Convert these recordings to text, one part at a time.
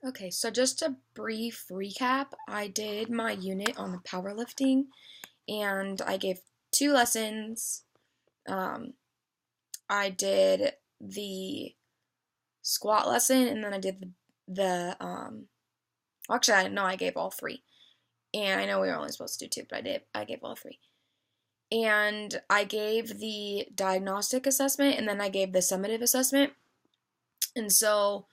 Okay, so just a brief recap. I did my unit on the powerlifting and I gave two lessons. Um, I did the squat lesson and then I did actually I know I gave all three. And I know we were only supposed to do two, but I gave all three. And I gave the diagnostic assessment and then I gave the summative assessment. And so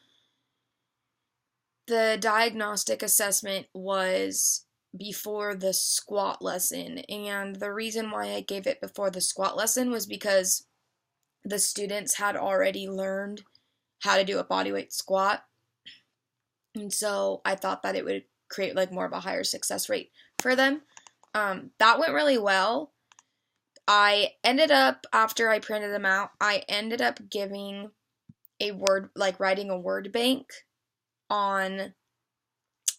the diagnostic assessment was before the squat lesson, and the reason why I gave it before the squat lesson was because the students had already learned how to do a bodyweight squat, and so I thought that it would create like more of a higher success rate for them. That went really well. I ended up, after I printed them out, I ended up giving a word, like writing a word bank on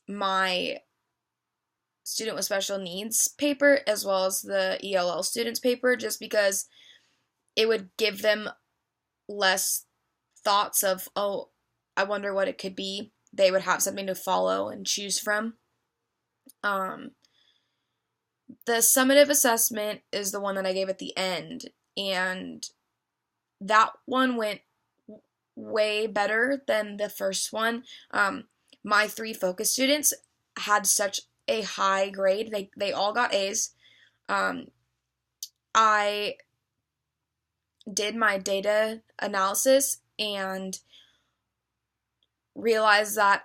my student with special needs paper as well as the ELL students paper, just because it would give them less thoughts of, oh, I wonder what it could be. They would have something to follow and choose from. Um, the summative assessment is the one that I gave at the end, and that one went way better than the first one. My three focus students had such a high grade. They all got A's. Um, I did my data analysis and realized that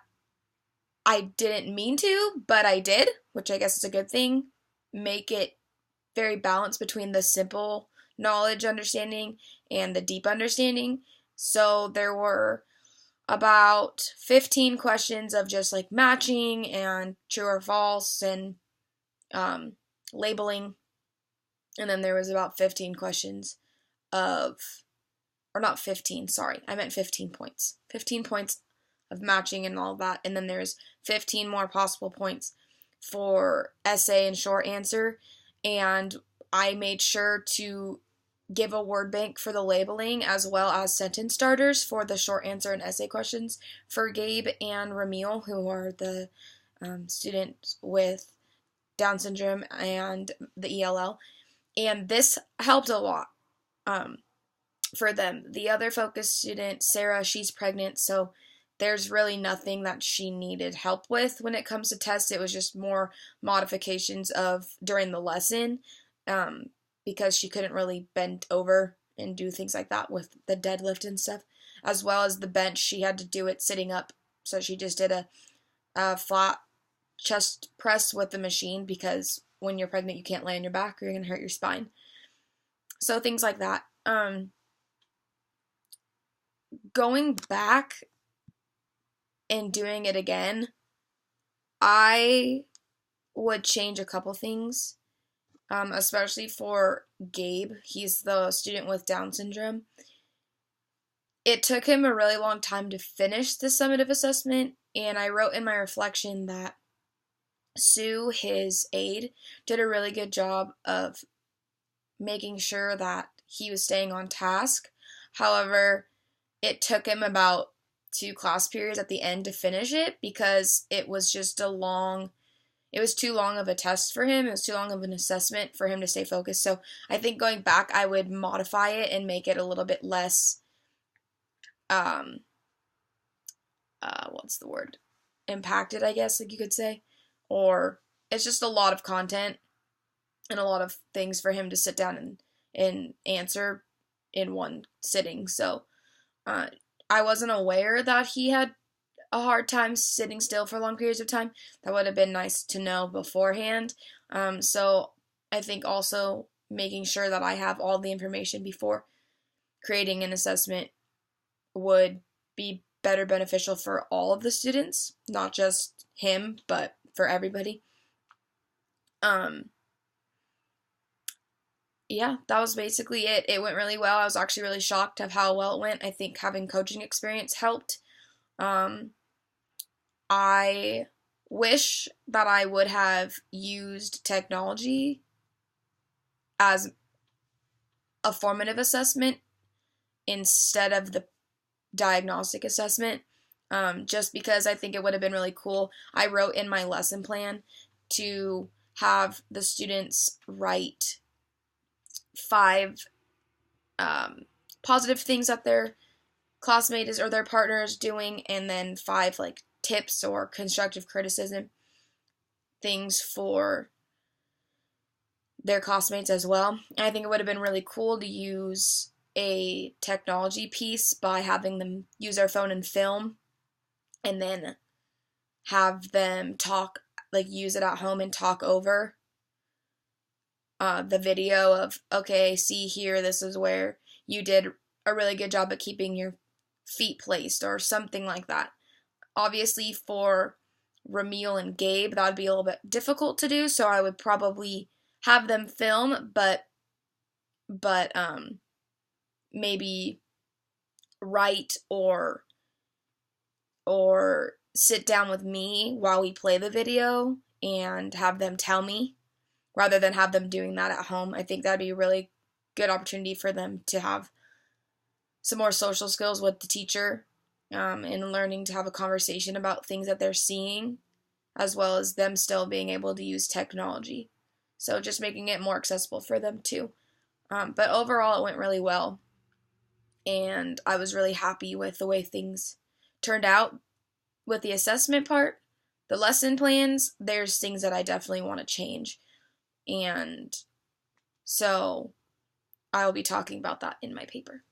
I didn't mean to, but I did, which I guess is a good thing. Make it very balanced between the simple knowledge understanding and the deep understanding. So there were about 15 questions of just like matching and true or false and um, labeling. And then there was about 15 questions of, or not 15, sorry, I meant 15 points. 15 points of matching and all of that. And then there's 15 more possible points for essay and short answer. And I made sure to give a word bank for the labeling as well as sentence starters for the short answer and essay questions for Gabe and Ramil, who are the students with Down syndrome and the ELL. And this helped a lot. Um, for them. The other focus student, Sarah, she's pregnant, so there's really nothing that she needed help with when it comes to tests. It was just more modifications of during the lesson, because she couldn't really bend over and do things like that with the deadlift and stuff, as well as the bench. She had to do it sitting up, so she just did a flat chest press with the machine because when you're pregnant, you can't lay on your back or you're gonna hurt your spine. So things like that. Going back and doing it again, I would change a couple things, especially for Gabe. He's the student with Down syndrome. It took him a really long time to finish the summative assessment, and I wrote in my reflection that Sue, his aide, did a really good job of making sure that he was staying on task. However, it took him about two class periods at the end to finish it because it was just it was too long of a test for him. It was too long of an assessment for him to stay focused. So I think going back, I would modify it and make it a little bit less, um, what's the word? Impacted, I guess, like you could say. Or it's just a lot of content and a lot of things for him to sit down and answer in one sitting. So uh, I wasn't aware that he had a hard time sitting still for long periods of time. That would have been nice to know beforehand. So I think also making sure that I have all the information before creating an assessment would be better beneficial for all of the students, not just him, but for everybody. Um, yeah, that was basically it. It went really well. I was actually really shocked of how well it went. I think having coaching experience helped. Um, I wish that I would have used technology as a formative assessment instead of the diagnostic assessment. just because I think it would have been really cool. I wrote in my lesson plan to have the students write 5 positive things that their classmate is or their partner is doing, and then 5 like tips or constructive criticism things for their classmates as well. And I think it would have been really cool to use a technology piece by having them use their phone and film, and then have them talk, like use it at home and talk over the video of, okay, see here, this is where you did a really good job at keeping your feet placed, or something like that. Obviously, for Ramil and Gabe, that would be a little bit difficult to do, so I would probably have them film, but maybe write or sit down with me while we play the video and have them tell me, rather than have them doing that at home. I think that'd be a really good opportunity for them to have some more social skills with the teacher, and learning to have a conversation about things that they're seeing, as well as them still being able to use technology. So just making it more accessible for them too. But overall, it went really well, and I was really happy with the way things turned out. With the assessment part, the lesson plans, there's things that I definitely want to change, and so I will be talking about that in my paper.